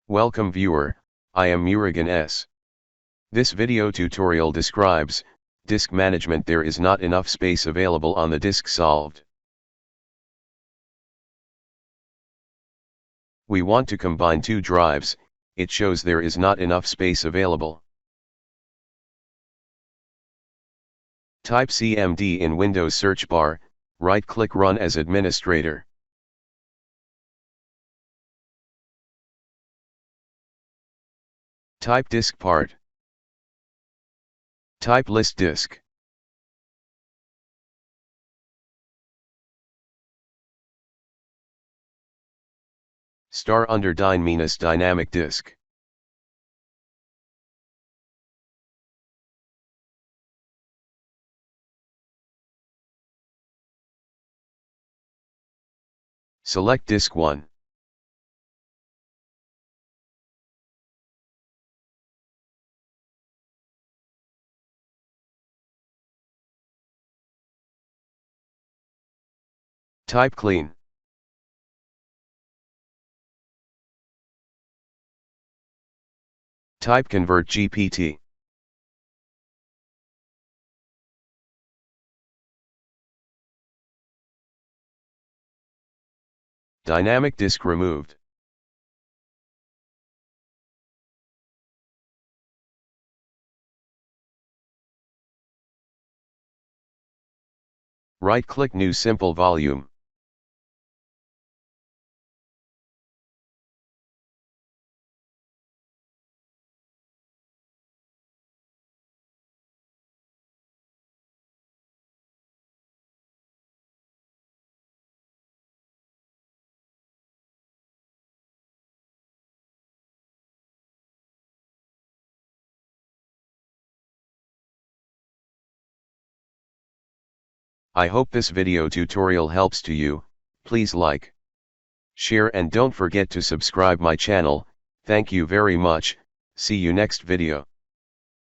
Welcome viewer, I am Murugan S. This video tutorial describes disk management. There is not enough space available on the disk solved. We want to combine two drives, it shows there is not enough space available. Type CMD in Windows search bar, right-click Run as administrator. Type disk part. Type list disk. Star under Dyne- dynamic disk. Select disk 1. Type clean. Type convert GPT. Dynamic disk removed. Right-click New Simple Volume. I hope this video tutorial helps to you. Please like, share and don't forget to subscribe my channel. Thank you very much. See you next video.